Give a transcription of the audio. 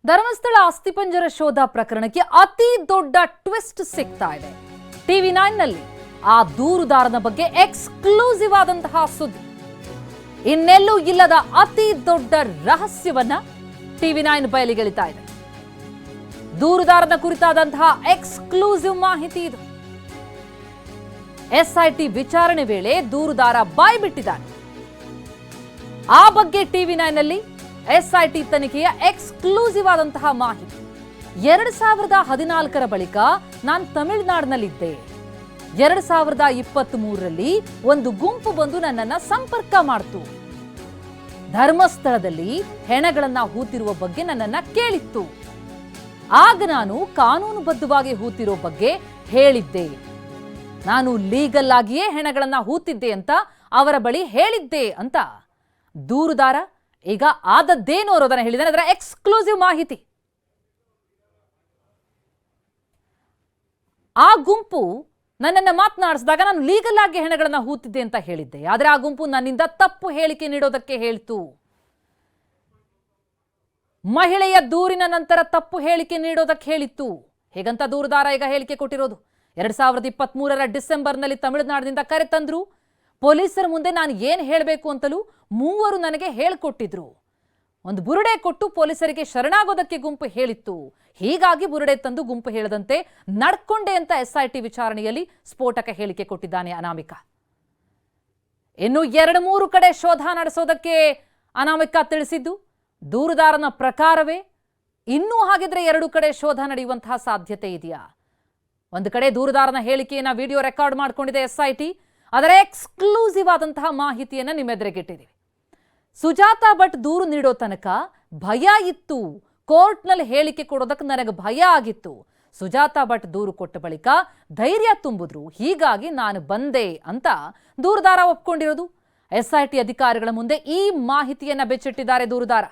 ಧರ್ಮಸ್ಥಳ ಅಸ್ಥಿಪಂಜರ ಶೋಧ ಪ್ರಕರಣಕ್ಕೆ ಅತಿ ದೊಡ್ಡ ಟ್ವಿಸ್ಟ್ ಸಿಗ್ತಾ ಇದೆ. TV9 ನಲ್ಲಿ ಆ ದೂರುದಾರನ ಬಗ್ಗೆ ಎಕ್ಸ್ಕ್ಲೂಸಿವ್ ಆದಂತಹ ಸುದ್ದಿ. ಇನ್ನೆಲ್ಲೂ ಇಲ್ಲದ ಅತಿ ದೊಡ್ಡ ರಹಸ್ಯವನ್ನ TV9 ಬಯಲಿಗೆಳಿತಾ ಇದೆ. ದೂರುದಾರನ ಕುರಿತಾದಂತಹ ಎಕ್ಸ್ಕ್ಲೂಸಿವ್ ಮಾಹಿತಿ ಇದು. SIT ವಿಚಾರಣೆ ವೇಳೆ ದೂರುದಾರ ಬಾಯ್ಬಿಟ್ಟಿದ್ದಾನೆ. ಆ ಬಗ್ಗೆ TV9 ನಲ್ಲಿ SIT ತನಿಖೆಯ ಎಕ್ಸ್ಕ್ಲೂಸಿವ್ ಆದಂತಹ ಮಾಹಿತಿ. 2014ರ ಬಳಿಕ ನಾನು ತಮಿಳುನಾಡಿನಲ್ಲಿದ್ದೆ. 2023ರಲ್ಲಿ ಒಂದು ಗುಂಪು ಬಂದು ನನ್ನನ್ನ ಸಂಪರ್ಕ ಮಾಡಿತು. ಧರ್ಮಸ್ಥಳದಲ್ಲಿ ಹೆಣಗಳನ್ನ ಹೂತಿರುವ ಬಗ್ಗೆ ನನ್ನನ್ನ ಕೇಳಿತ್ತು. ಆಗ ನಾನು ಕಾನೂನುಬದ್ಧವಾಗಿ ಹೂತಿರೋ ಬಗ್ಗೆ ಹೇಳಿದ್ದೆ. ನಾನು ಲೀಗಲ್ ಆಗಿಯೇ ಹೆಣಗಳನ್ನ ಹೂತಿದ್ದೆ ಅಂತ ಅವರ ಬಳಿ ಹೇಳಿದ್ದೆ ಅಂತ ದೂರುದಾರ ಈಗ ಆದದ್ದೇನು ಅನ್ನೋದನ್ನ ಹೇಳಿದಾನೆ. ಅದರ ಎಕ್ಸ್ಕ್ಲೂಸಿವ್ ಮಾಹಿತಿ. ಆ ಗುಂಪು ನನ್ನನ್ನು ಮಾತನಾಡಿಸಿದಾಗ ನಾನು ಲೀಗಲ್ ಆಗಿ ಹೆಣಗಳನ್ನ ಹೂತಿದ್ದೆ ಅಂತ ಹೇಳಿದ್ದೆ. ಆದರೆ ಆ ಗುಂಪು ನನ್ನಿಂದ ತಪ್ಪು ಹೇಳಿಕೆ ನೀಡೋದಕ್ಕೆ ಹೇಳ್ತು. ಮಹಿಳೆಯ ದೂರಿನ ನಂತರ ತಪ್ಪು ಹೇಳಿಕೆ ನೀಡೋದಕ್ಕೆ ಹೇಳಿತ್ತು. ಹೇಗಂತ ದೂರುದಾರ ಈಗ ಹೇಳಿಕೆ ಕೊಟ್ಟಿರೋದು. 2023ರ ಡಿಸೆಂಬರ್ನಲ್ಲಿ ತಮಿಳುನಾಡಿನಿಂದ ಕರೆ ತಂದ್ರು. ಪೊಲೀಸರ ಮುಂದೆ ನಾನು ಏನು ಹೇಳಬೇಕು ಅಂತಲೂ ಮೂವರು ನನಗೆ ಹೇಳಿಕೊಟ್ಟಿದ್ರು. ಒಂದು ಬುರುಡೆ ಕೊಟ್ಟು ಪೊಲೀಸರಿಗೆ ಶರಣಾಗೋದಕ್ಕೆ ಗುಂಪು ಹೇಳಿತ್ತು. ಹೀಗಾಗಿ ಬುರುಡೆ ತಂದು ಗುಂಪು ಹೇಳದಂತೆ ನಡ್ಕೊಂಡೆ ಅಂತ SIT ವಿಚಾರಣೆಯಲ್ಲಿ ಸ್ಫೋಟಕ ಹೇಳಿಕೆ ಕೊಟ್ಟಿದ್ದಾನೆ ಅನಾಮಿಕಾ. ಇನ್ನು 2-3 ಕಡೆ ಶೋಧ ನಡೆಸೋದಕ್ಕೆ ಅನಾಮಿಕಾ ತಿಳಿಸಿದ್ದು. ದೂರುದಾರನ ಪ್ರಕಾರವೇ ಇನ್ನೂ ಹಾಗಿದ್ರೆ 2 ಕಡೆ ಶೋಧ ನಡೆಯುವಂತಹ ಸಾಧ್ಯತೆ ಇದೆಯಾ? ಒಂದು ಕಡೆ ದೂರುದಾರನ ಹೇಳಿಕೆಯನ್ನ ವಿಡಿಯೋ ರೆಕಾರ್ಡ್ ಮಾಡಿಕೊಂಡಿದೆ SIT. ಅದರ ಎಕ್ಸ್ಕ್ಲೂಸಿವ್ ಆದಂತಹ ಮಾಹಿತಿಯನ್ನ ನಿಮ್ಮೆದುರಿಗಿಟ್ಟಿದ್ದೀವಿ. ಸುಜಾತಾ ಭಟ್ ದೂರು ನೀಡೋ ತನಕ ಭಯ ಇತ್ತು. ಕೋರ್ಟ್ನಲ್ಲಿ ಹೇಳಿಕೆ ಕೊಡೋದಕ್ಕೆ ನನಗೆ ಭಯ ಆಗಿತ್ತು. ಸುಜಾತಾ ಭಟ್ ದೂರು ಕೊಟ್ಟ ಬಳಿಕ ಧೈರ್ಯ ತುಂಬಿದ್ರು. ಹೀಗಾಗಿ ನಾನು ಬಂದೆ ಅಂತ ದೂರುದಾರ ಒಪ್ಕೊಂಡಿರೋದು. SIT ಅಧಿಕಾರಿಗಳ ಮುಂದೆ ಈ ಮಾಹಿತಿಯನ್ನ ಬೆಚ್ಚಿಟ್ಟಿದ್ದಾರೆ ದೂರುದಾರ.